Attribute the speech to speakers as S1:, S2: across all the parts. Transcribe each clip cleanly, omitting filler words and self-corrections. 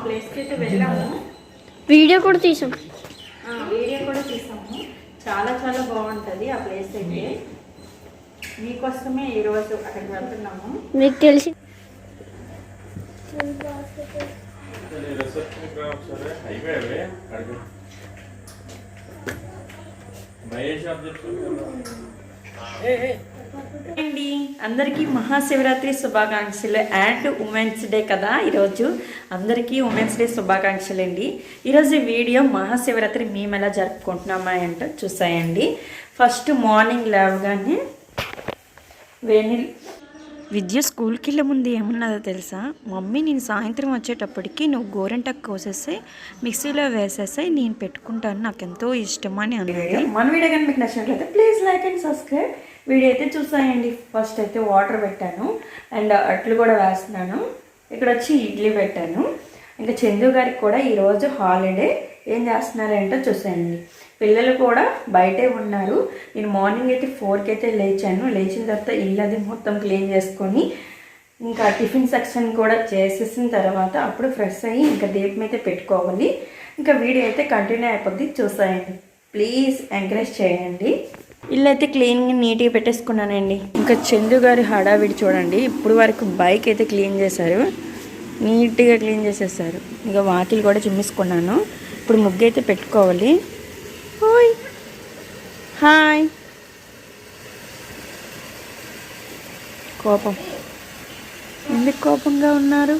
S1: ప్లేస్కి అయితే వెళ్ళాము,
S2: వీడియో కూడా తీసాము.
S1: చాలా చాలా బాగుంటుంది ఆ ప్లేస్ అయితే. మీకోసమే ఈరోజు అక్కడికి వెళ్తున్నాము.
S2: మీకు తెలిసి
S1: అండి, అందరికీ మహాశివరాత్రి శుభాకాంక్షలు అండ్ ఉమెన్స్ డే కదా ఈరోజు. అందరికీ ఉమెన్స్ డే శుభాకాంక్షలు అండి. ఈరోజు వీడియో మహాశివరాత్రి మేము ఎలా జరుపుకుంటున్నామా అంటే చూసాయండి. ఫస్ట్ మార్నింగ్ లేవగానే విద్య స్కూల్కి వెళ్ళే ముందు ఏమన్నదో తెలుసా, మమ్మీ నేను సాయంత్రం వచ్చేటప్పటికి నువ్వు గోరెంటాకు కోసేసి మిక్సీలో వేసేసి నేను పెట్టుకుంటాను, నాకు ఎంతో ఇష్టం అని అన్నది. మన వీడియో కానీ మీకు నచ్చినట్లయితే please like and subscribe. Video అయితే చూసాయండి. ఫస్ట్ అయితే వాటర్ పెట్టాను అండ్ అట్లు కూడా వేస్తున్నాను. ఇక్కడ వచ్చి ఇడ్లీ పెట్టాను. ఇంకా చందు గారికి కూడా ఈరోజు హాలిడే. ఏం చేస్తున్నారంటో చూసాయండి. పిల్లలు కూడా బయటే ఉన్నారు. నేను మార్నింగ్ అయితే 4కి అయితే లేచాను. లేచిన తర్వాత ఇల్లు అది మొత్తం క్లీన్ చేసుకొని ఇంకా టిఫిన్ సెక్షన్ కూడా చేసేసిన తర్వాత అప్పుడు ఫ్రెష్ అయ్యి ఇంకా దీపం అయితే పెట్టుకోవాలి. ఇంకా వీడియో అయితే కంటిన్యూ అయిపోద్ది చూసాయండి. ప్లీజ్ ఎంకరేజ్ చేయండి. ఇల్లు అయితే క్లీన్గా నీట్గా పెట్టేసుకున్నానండి. ఇంకా చందు గారి హడావిడి చూడండి. ఇప్పుడు వరకు బైక్ అయితే క్లీన్ చేశారు, నీట్గా క్లీన్ చేసేసారు. ఇంకా వాకిలు కూడా చిమ్మేసుకున్నాను. ఇప్పుడు ముగ్గు అయితే పెట్టుకోవాలి. Hi hi. కోపం ఎందుకు కోపంగా ఉన్నారు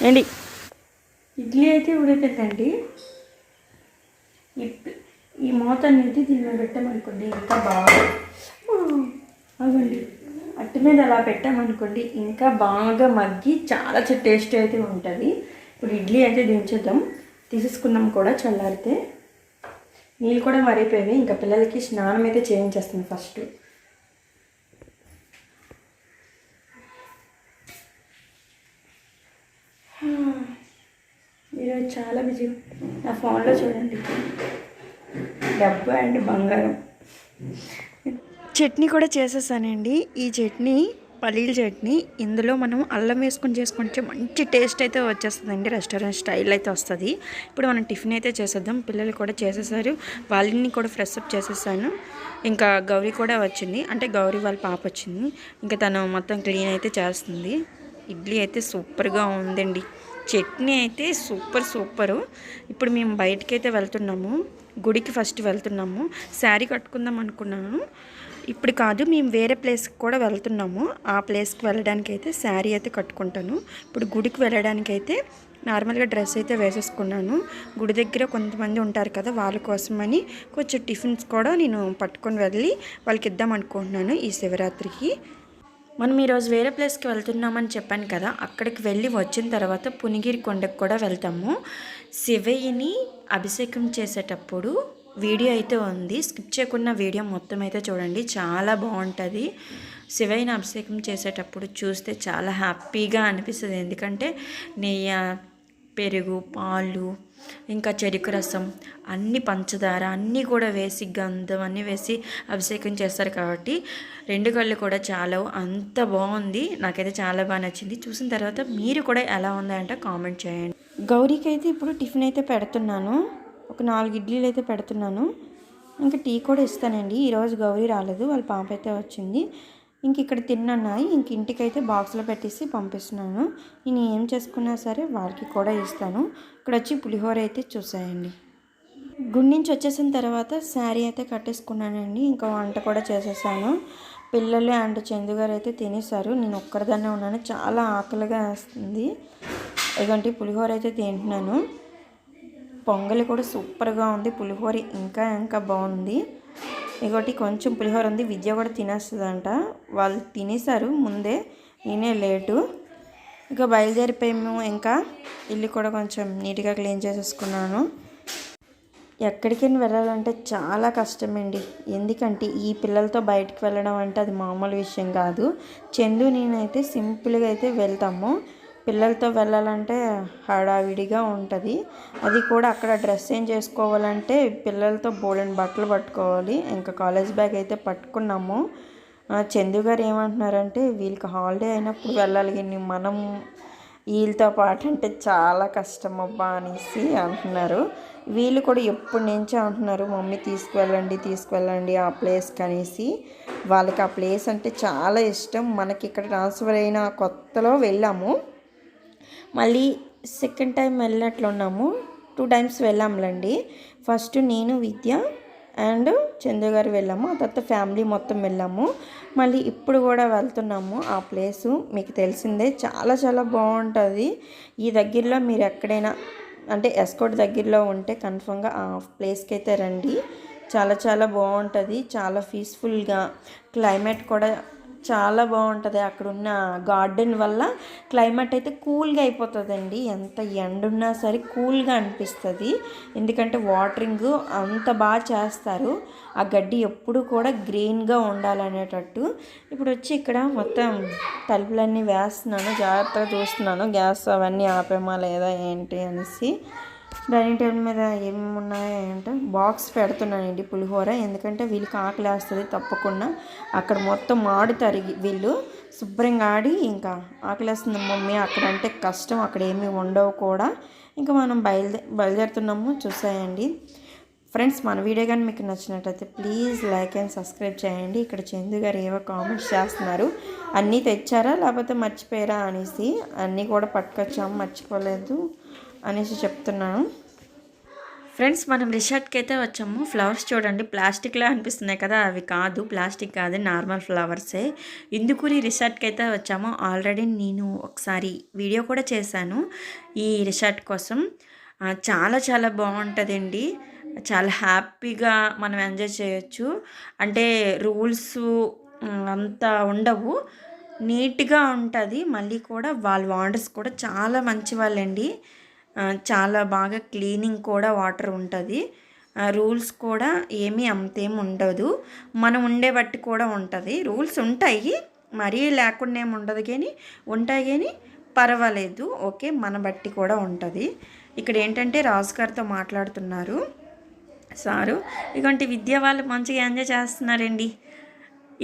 S1: ఏంటి? ఇడ్లీ అయితే ఉడికిందండి. ఈ మూత అనేది దీని మీద పెట్టామనుకోండి ఇంకా బాగా అవ్వండి. అట్టు మీద అలా పెట్టామనుకోండి ఇంకా బాగా మగ్గి చాలా టేస్ట్ అయితే ఉంటుంది. ఇప్పుడు ఇడ్లీ అయితే దించేద్దాం, తీసేసుకుందాం కూడా చల్లారితే. నీళ్ళు కూడా మరిగిపోయాయి. ఇంకా పిల్లలకి స్నానం అయితే చేయించేస్తాను ఫస్ట్. ఈరోజు చాలా బిజీ. నా ఫోన్లో చూడండి డబ్బు అండ్ బంగారం. చట్నీ కూడా చేసేసానండి. ఈ చట్నీ పల్లీల చట్నీ. ఇందులో మనం అల్లం వేసుకొని చేసుకుంటే మంచి టేస్ట్ అయితే వచ్చేస్తుందండి. రెస్టారెంట్ స్టైల్ అయితే వస్తుంది. ఇప్పుడు మనం టిఫిన్ అయితే చేసేద్దాం. పిల్లలు కూడా చేసేసారు, వాళ్ళని కూడా ఫ్రెష్ అప్ చేసేసాను. ఇంకా గౌరీ కూడా వచ్చింది, అంటే గౌరీ వాళ్ళ పాప వచ్చింది. ఇంకా తను మొత్తం క్లీన్ అయితే చేస్తుంది. ఇడ్లీ అయితే సూపర్గా ఉందండి. చట్నీ అయితే సూపరు. ఇప్పుడు మేము బయటికి అయితే వెళ్తున్నాము, గుడికి ఫస్ట్ వెళ్తున్నాము. శారీ కట్టుకుందాం అనుకున్నాను, ఇప్పుడు కాదు, మేము వేరే ప్లేస్కి కూడా వెళ్తున్నాము. ఆ ప్లేస్కి వెళ్ళడానికి అయితే శారీ అయితే కట్టుకుంటాను. ఇప్పుడు గుడికి వెళ్ళడానికి అయితే నార్మల్గా డ్రెస్ అయితే వేసేసుకున్నాను. గుడి దగ్గర కొంతమంది ఉంటారు కదా, వాళ్ళ కోసమని కొంచెం టిఫిన్స్ కూడా నేను పట్టుకొని వెళ్ళి వాళ్ళకి ఇద్దాం అనుకుంటున్నాను ఈ శివరాత్రికి. మనం ఈరోజు వేరే ప్లేస్కి వెళ్తున్నామని చెప్పాను కదా, అక్కడికి వెళ్ళి వచ్చిన తర్వాత పునిగిరి కొండకు కూడా వెళ్తాము. శివయ్యని అభిషేకం చేసేటప్పుడు వీడియో అయితే ఉంది, స్కిప్ చేయకుండా వీడియో మొత్తం అయితే చూడండి, చాలా బాగుంటుంది. శివయ్యని అభిషేకం చేసేటప్పుడు చూస్తే చాలా హ్యాపీగా అనిపిస్తుంది. ఎందుకంటే నెయ్యి, పెరుగు, పాలు, ఇంకా చెరుకు రసం, అన్ని పంచదార అన్నీ కూడా వేసి గంధం అన్నీ వేసి అభిషేకం చేస్తారు కాబట్టి 2 కళ్ళు కూడా చాలా అంత బాగుంది. నాకైతే చాలా బాగా నచ్చింది. చూసిన తర్వాత మీరు కూడా ఎలా ఉందంటే కామెంట్ చేయండి. గౌరీకి అయితే ఇప్పుడు టిఫిన్ అయితే పెడుతున్నాను. ఒక 4 ఇడ్లీలు అయితే పెడుతున్నాను. ఇంకా టీ కూడా ఇస్తానండి. ఈరోజు గౌరీ రాలేదు, వాళ్ళ పాప అయితే వచ్చింది. ఇంక ఇక్కడ తిన్నాయి. ఇంక ఇంటికైతే బాక్స్లో పెట్టేసి పంపిస్తున్నాను. నేను ఏం చేసుకున్నా సరే వాళ్ళకి కూడా ఇస్తాను. ఇక్కడ వచ్చి పులిహోర అయితే చూసాయండి. గుడి నుంచి వచ్చేసిన తర్వాత శారీ అయితే కట్టేసుకున్నానండి. ఇంకా వంట కూడా చేసేసాను. పిల్లలు అండ్ చందు గారు అయితే తినేసారు. నేను ఒక్కరిదాన్నే ఉన్నాను, చాలా ఆకలిగా వేస్తుంది. ఇదంటే పులిహోర అయితే తింటున్నాను. పొంగలి కూడా సూపర్గా ఉంది. పులిహోర ఇంకా బాగుంది. ఇంకోటి కొంచెం పులిహోర ఉంది. విద్య కూడా తినేస్తుందంట. వాళ్ళు తినేసారు ముందే, నేనే లేటు. ఇంకా బయలుదేరిపోయాము. ఇంకా ఇల్లు కూడా కొంచెం నీట్గా క్లీన్ చేసేసుకున్నాను. ఎక్కడికైనా వెళ్ళాలంటే చాలా కష్టమండి. ఎందుకంటే ఈ పిల్లలతో బయటకు వెళ్ళడం అంటే అది మామూలు విషయం కాదు. చందు నేనైతే సింపుల్గా అయితే వెళ్తాము. పిల్లలతో వెళ్ళాలంటే హడావిడిగా ఉంటుంది. అది కూడా అక్కడ డ్రెస్ చేంజ్ చేసుకోవాలంటే పిల్లలతో బోలెని బట్టలు పట్టుకోవాలి. ఇంకా కాలేజ్ బ్యాగ్ అయితే పట్టుకున్నాము. చందు గారు ఏమంటున్నారంటే వీళ్ళకి హాలిడే అయినప్పుడు వెళ్ళాలి, మనం వీళ్ళతో పాటు అంటే చాలా కష్టం అబ్బా అనేసి అంటున్నారు. వీళ్ళు కూడా ఎప్పటి నుంచో అంటున్నారు, మమ్మీ తీసుకువెళ్ళండి ఆ ప్లేస్కి అనేసి. వాళ్ళకి ఆ ప్లేస్ అంటే చాలా ఇష్టం. మనకి ఇక్కడ ట్రాన్స్ఫర్ అయిన కొత్తలో వెళ్ళాము, మళ్ళీ సెకండ్ టైం వెళ్ళినట్లున్నాము. 2 టైమ్స్ వెళ్ళాములండి. ఫస్ట్ నేను, విద్య అండ్ చందు గారు వెళ్ళాము. ఆ తర్వాత ఫ్యామిలీ మొత్తం వెళ్ళాము. మళ్ళీ ఇప్పుడు కూడా వెళ్తున్నాము. ఆ ప్లేసు మీకు తెలిసిందే, చాలా చాలా బాగుంటుంది. ఈ దగ్గరలో మీరు ఎక్కడైనా అంటే ఎస్కోట్ దగ్గరలో ఉంటే కన్ఫర్మ్గా ఆ ప్లేస్కి అయితే రండి. చాలా చాలా బాగుంటుంది. చాలా పీస్ఫుల్గా, క్లైమేట్ కూడా చాలా బాగుంటుంది. అక్కడ ఉన్న గార్డెన్ వల్ల క్లైమేట్ అయితే కూల్గా అయిపోతుందండి. ఎంత ఎండ ఉన్నా సరే కూల్గా అనిపిస్తుంది. ఎందుకంటే వాటరింగ్ అంత బాగా చేస్తారు. ఆ గడ్డి ఎప్పుడు కూడా గ్రీన్గా ఉండాలనేటట్టు. ఇప్పుడు వచ్చి ఇక్కడ మొత్తం తలుపులన్నీ వేస్తున్నాను, జాగ్రత్తగా చూస్తున్నాను గ్యాస్ అవన్నీ ఆపేమా లేదా ఏంటి అనేసి. డైనింగ్ టేబుల్ మీద ఏమేమి ఉన్నాయో ఏంటో బాక్స్ పెడుతున్నానండి పులిహోర. ఎందుకంటే వీళ్ళకి ఆకలి వేస్తుంది తప్పకుండా. అక్కడ మొత్తం ఆడుతారు వీళ్ళు, శుభ్రంగా ఆడి ఇంకా ఆకలేస్తుంది మమ్మీ అక్కడ అంటే కష్టం, అక్కడ ఏమీ ఉండవు కూడా. ఇంకా మనం బయలుదేరుతున్నాము. చూసాయండి ఫ్రెండ్స్, మన వీడియో కానీ మీకు నచ్చినట్లయితే ప్లీజ్ లైక్ అండ్ సబ్స్క్రైబ్ చేయండి. ఇక్కడ చందు గారు ఏవో కామెంట్స్ చేస్తున్నారు, అన్నీ తెచ్చారా లేకపోతే మర్చిపోయారా అనేసి. అన్నీ కూడా పట్టుకొచ్చాము, మర్చిపోలేదు అనేసి చెప్తున్నాను. ఫ్రెండ్స్, మనం రిసార్ట్కి అయితే వచ్చాము. ఫ్లవర్స్ చూడండి, ప్లాస్టిక్లా అనిపిస్తున్నాయి కదా, అవి కాదు, ప్లాస్టిక్ కాదు, నార్మల్ ఫ్లవర్సే. ఇందుకూరి రిసార్ట్కి అయితే వచ్చాము. ఆల్రెడీ నేను ఒకసారి వీడియో కూడా చేశాను ఈ రిసార్ట్ కోసం. చాలా చాలా బాగుంటుందండి. చాలా హ్యాపీగా మనం ఎంజాయ్ చేయొచ్చు. అంటే రూల్స్ అంతా ఉండవు, నీట్గా ఉంటుంది. మళ్ళీ కూడా వాళ్ళ వాండర్స్ కూడా చాలా మంచి వాళ్ళండి. చాలా బాగా క్లీనింగ్ కూడా వాటర్ ఉంటుంది. రూల్స్ కూడా ఏమీ అంతేం ఉండదు, మనం ఉండే బట్టి కూడా ఉంటుంది. రూల్స్ ఉంటాయి, మరీ లేకుండా ఏమి ఉండదు, కానీ ఉంటాయి, కానీ పర్వాలేదు, ఓకే, మన బట్టి కూడా ఉంటుంది. ఇక్కడ ఏంటంటే రాజుగారితో మాట్లాడుతున్నారు సారు. ఇటువంటి విద్య వాళ్ళు మంచిగా ఎంజాయ్ చేస్తున్నారండి.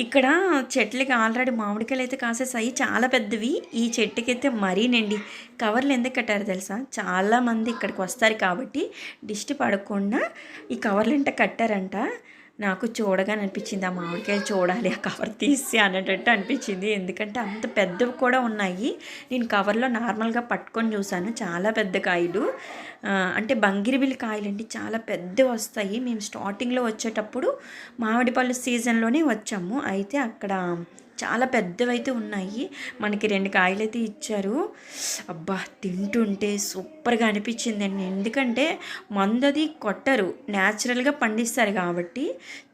S1: ఇక్కడ చెట్లకి ఆల్రెడీ మామిడికాయలు అయితే కాసేసాయి, చాలా పెద్దవి. ఈ చెట్టుకైతే మరీనండి. కవర్లు ఎందుకు కట్టారు తెలుసా? చాలామంది ఇక్కడికి వస్తారు కాబట్టి దిష్టి పడకుండా ఈ కవర్లు అంటే కట్టారంట. నాకు చూడగానే అనిపించింది, ఆ మామిడికాయలు చూడాలి, ఆ కవర్ తీసి అనేటట్టు అనిపించింది. ఎందుకంటే అంత పెద్దవి కూడా ఉన్నాయి. నేను కవర్లో నార్మల్గా పట్టుకొని చూశాను, చాలా పెద్ద కాయలు. అంటే బంగిరిబిల్లి కాయలండి, చాలా పెద్దవి వస్తాయి. మేము స్టార్టింగ్లో వచ్చేటప్పుడు మామిడి పళ్ళు సీజన్లోనే వచ్చాము. అయితే అక్కడ చాలా పెద్దవైతే ఉన్నాయి. మనకి 2 కాయలు అయితే ఇచ్చారు. అబ్బా, తింటుంటే సూపర్గా అనిపించిందండి. ఎందుకంటే మందది కొట్టరు, న్యాచురల్గా పండిస్తారు కాబట్టి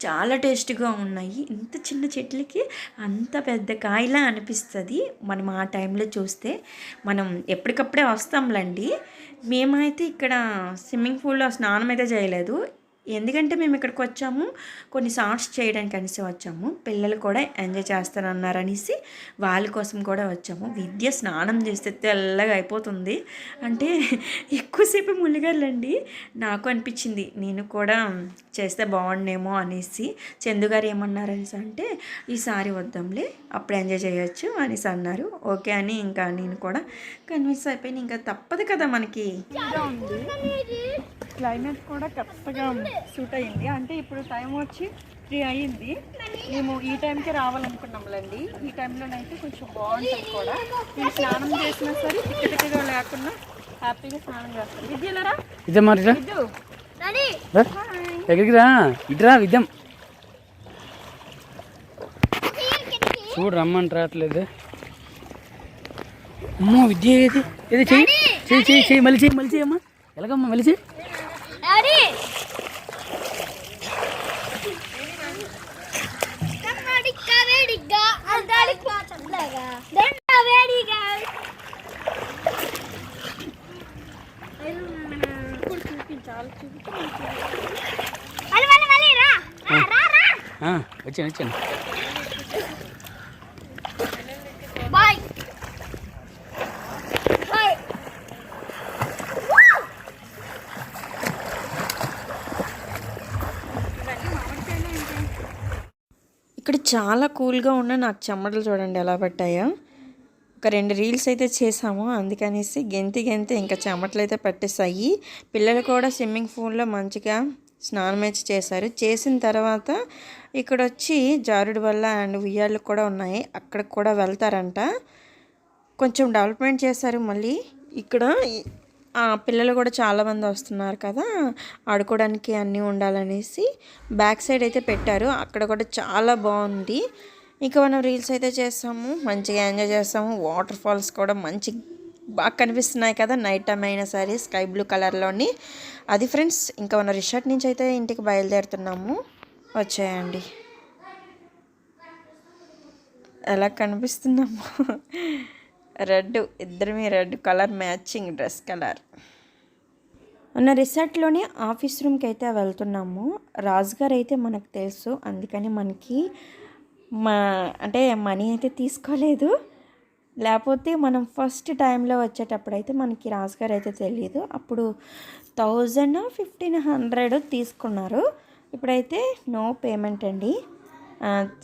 S1: చాలా టేస్ట్గా ఉన్నాయి. ఇంత చిన్న చెట్లకి అంత పెద్ద కాయలా అనిపిస్తుంది. మనం ఆ టైంలో చూస్తే మనం ఎప్పటికప్పుడే వస్తాంలేండి. మేమైతే ఇక్కడ స్విమ్మింగ్ పూల్లో స్నానం అయితే చేయలేదు, ఎందుకంటే మేము ఇక్కడికి వచ్చాము కొన్ని షార్ట్స్ చేయడానికి అనేసి వచ్చాము. పిల్లలు కూడా ఎంజాయ్ చేస్తారన్నారు అనేసి వాళ్ళ కోసం కూడా వచ్చాము. విద్య స్నానం చేస్తే తెల్లగా అయిపోతుంది, అంటే ఎక్కువసేపు ములిగాలండి. నాకు అనిపించింది నేను కూడా చేస్తే బాగుండేమో అనేసి. చందు గారు ఏమన్నారనేసి అంటే ఈసారి వద్దాంలే, అప్పుడు ఎంజాయ్ చేయొచ్చు అనేసి అన్నారు. ఓకే అని ఇంకా నేను కూడా కన్విన్స్ అయిపోయి, ఇంకా తప్పదు కదా మనకి. క్లైమేట్ కూడా కరెక్ట్గా సూట్ అయ్యింది. అంటే ఇప్పుడు టైం వచ్చి 3 అయ్యింది. మేము ఈ టైంకి రావాలనుకున్నాంలేండి. ఈ టైంలోనైతే కొంచెం బాగుంటుంది కూడా. మేము స్నానం చేసినా సరే తిక్కగా లేకుండా హ్యాపీగా స్నానం చేస్తాం. విద్యలరా
S3: ఎక్కడికి రా, ఇటురా విద్యం. చూడు రమ్మని రావట్లేదు. అమ్మో విద్య ఏది ఏది, చెయ్యి మళ్ళీ చెయ్యమ్మా. ఎలాగమ్మా మళ్ళీ చెయ్యి. వచ్చాను.
S1: ఇక్కడ చాలా కూల్గా ఉన్న నాకు చెమటలు చూడండి ఎలా పట్టాయో. ఒక 2 రీల్స్ అయితే చేసాము. అందుకనేసి గెంతి ఇంకా చెమటలు అయితే పట్టేసాయి. పిల్లలు కూడా స్విమ్మింగ్ పూల్లో మంచిగా స్నానం అయితే చేశారు. చేసిన తర్వాత ఇక్కడ వచ్చి జారుడు వల్ల అండ్ ఉయ్యాలు కూడా ఉన్నాయి, అక్కడికి కూడా వెళ్తారంట. కొంచెం డెవలప్మెంట్ చేశారు. మళ్ళీ ఇక్కడ పిల్లలు కూడా చాలామంది వస్తున్నారు కదా, ఆడుకోవడానికి అన్నీ ఉండాలనేసి బ్యాక్ సైడ్ అయితే పెట్టారు. అక్కడ కూడా చాలా బాగుంది. ఇంకా మనం రీల్స్ అయితే చేస్తాము, మంచిగా ఎంజాయ్ చేస్తాము. వాటర్ ఫాల్స్ కూడా మంచి బాగా కనిపిస్తున్నాయి కదా, నైట్ టైం అయినా సరే స్కై బ్లూ కలర్లోని. అది ఫ్రెండ్స్, ఇంకా మన రిసార్ట్ నుంచి అయితే ఇంటికి బయలుదేరుతున్నాము. వచ్చేయండి, ఎలా కనిపిస్తున్నాము. రెడ్, ఇద్దరిమీ red colour matching dress colour. మన రిసార్ట్లోని ఆఫీస్ రూమ్కి అయితే వెళ్తున్నాము. రాజుగారు అయితే మనకు తెలుసు, అందుకని మనకి అంటే మనీ అయితే తీసుకోలేదు. లేకపోతే మనం ఫస్ట్ టైంలో వచ్చేటప్పుడు అయితే మనకి రాజుగారు అయితే తెలియదు. అప్పుడు 1000 1500 తీసుకున్నారు. ఇప్పుడైతే నో పేమెంట్ అండి.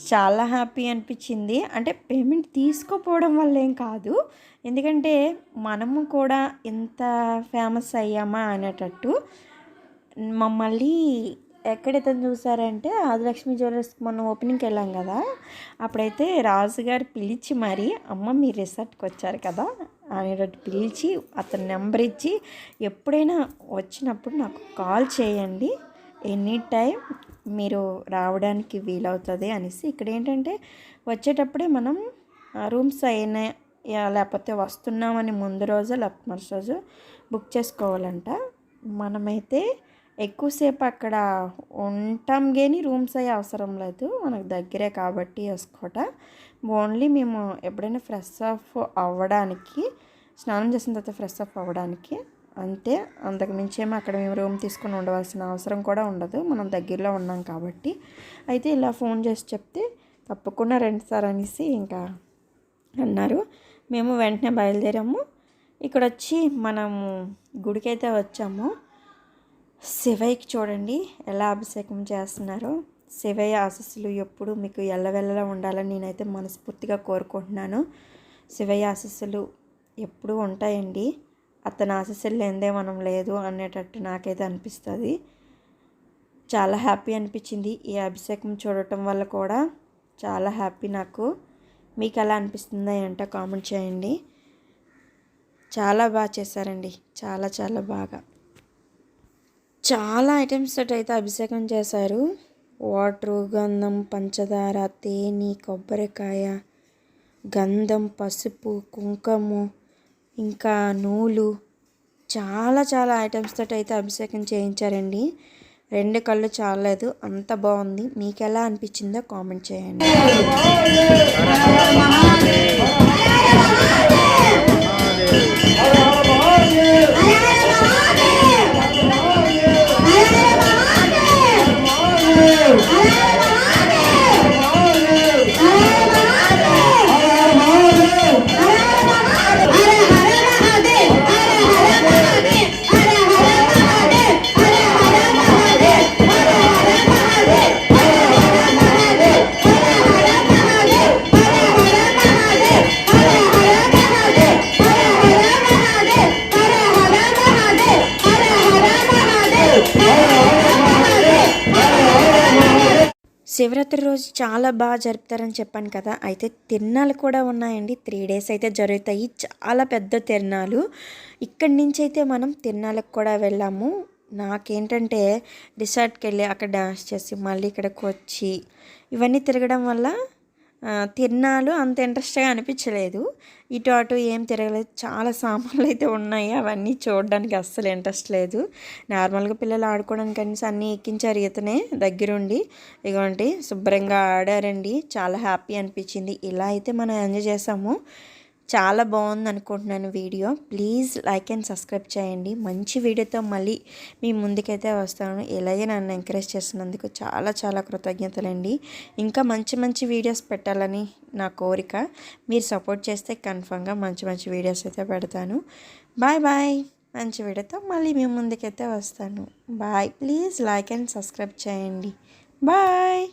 S1: చాలా హ్యాపీ అనిపించింది. అంటే పేమెంట్ తీసుకోపోవడం వల్ల ఏం కాదు, ఎందుకంటే మనము కూడా ఎంత ఫేమస్ అయ్యామా అనేటట్టు. మమ్మల్ని ఎక్కడైతే చూసారంటే ఆదిలక్ష్మి జ్యువెలర్స్కి మనం ఓపెనింగ్కి వెళ్ళాం కదా, అప్పుడైతే రాజుగారు పిలిచి మరి అమ్మ మీరు రిసార్ట్కి వచ్చారు కదా అనేటట్టు పిలిచి అతని నెంబర్ ఇచ్చి, ఎప్పుడైనా వచ్చినప్పుడు నాకు కాల్ చేయండి, ఎనీ టైం మీరు రావడానికి వీలవుతుంది అనేసి. ఇక్కడ ఏంటంటే వచ్చేటప్పుడే మనం రూమ్స్ అయినా లేకపోతే వస్తున్నామని ముందు రోజు లేకపోతే మరుసటి రోజు బుక్ చేసుకోవాలంట. మనమైతే ఎక్కువసేపు అక్కడ ఉంటాం కానీ రూమ్స్ అయ్యే అవసరం లేదు, మనకు దగ్గరే కాబట్టి వేసుకోట. ఓన్లీ మేము ఎప్పుడైనా ఫ్రెష్ అప్ అవ్వడానికి, స్నానం చేసిన తర్వాత ఫ్రెష్ అప్ అవ్వడానికి అంతే. అంతకు మించేమో అక్కడ మేము రూమ్ తీసుకుని ఉండవలసిన అవసరం కూడా ఉండదు, మనం దగ్గరలో ఉన్నాం కాబట్టి. అయితే ఇలా ఫోన్ చేసి చెప్తే తప్పకుండా రండి సార్ అనేసి ఇంకా అన్నారు. మేము వెంటనే బయలుదేరాము. ఇక్కడ వచ్చి మనము గుడికి అయితే వచ్చాము. శివయ్యకి చూడండి ఎలా అభిషేకం చేస్తున్నారో. శివయ్య ఆశీస్సులు ఎప్పుడు మీకు ఎల్లవెల్లలా ఉండాలని నేనైతే మనస్ఫూర్తిగా కోరుకుంటున్నాను. శివయ్య ఆశీస్సులు ఎప్పుడూ ఉంటాయండి. అతని ఆశీస్సులు లేనిదే మనం లేదు అనేటట్టు నాకైతే అనిపిస్తుంది. చాలా హ్యాపీ అనిపించింది ఈ అభిషేకం చూడటం వల్ల కూడా. చాలా హ్యాపీ నాకు. మీకు ఎలా అనిపిస్తుందో ఏంటో కామెంట్ చేయండి. చాలా బాగా చేశారండి, చాలా చాలా బాగా. చాలా ఐటమ్స్ తోటి అయితే అభిషేకం చేశారు. వాటరు, గంధం, పంచదార, తేనె, కొబ్బరికాయ, గంధం, పసుపు, కుంకుమ, ఇంకా నూలు, చాలా చాలా ఐటమ్స్ తోటి అయితే అభిషేకం చేయించారండి. 2 కళ్ళు చాలలేదు, అంత బాగుంది. మీకు ఎలా అనిపించిందో కామెంట్ చేయండి. శివరాత్రి రోజు చాలా బాగా జరుపుతారని చెప్పాను కదా. అయితే తిరునాళ్ళు కూడా ఉన్నాయండి. 3 days అయితే జరుగుతాయి. చాలా పెద్ద తిరునాళ్ళు. ఇక్కడి నుంచి అయితే మనం తిరునాళ్ళకి కూడా వెళ్ళాము. నాకేంటంటే రిసార్ట్కి వెళ్ళి అక్కడ డాన్స్ చేసి మళ్ళీ ఇక్కడికి వచ్చి ఇవన్నీ తిరగడం వల్ల తిరునాళ్ళు అంత ఇంట్రెస్ట్గా అనిపించలేదు. ఇటు అటు ఏం తిరగలేదు. చాలా సామాన్లు అయితే ఉన్నాయి, అవన్నీ చూడడానికి అస్సలు ఇంట్రెస్ట్ లేదు. నార్మల్గా పిల్లలు ఆడుకోవడానికి కనీసం అన్నీ ఎక్కించారు ఇతనే దగ్గరుండి. ఇగోండి శుభ్రంగా ఆడారండి. చాలా హ్యాపీ అనిపించింది. ఇలా అయితే మనం ఎంజాయ్ చేసాము. చాలా బాగుంది అనుకుంటున్నాను video. Please like and subscribe చేయండి. మంచి వీడియోతో మళ్ళీ మీ ముందుకైతే వస్తాను. ఇలాగే నన్ను ఎంకరేజ్ చేస్తున్నందుకు చాలా చాలా కృతజ్ఞతలండి. ఇంకా మంచి మంచి వీడియోస్ పెట్టాలని నా కోరిక. మీరు సపోర్ట్ చేస్తే కన్ఫర్మ్గా మంచి మంచి వీడియోస్ అయితే పెడతాను. Bye bye. మంచి వీడియోతో మళ్ళీ మీ ముందుకైతే వస్తాను. Bye. Please like and subscribe చేయండి. బాయ్.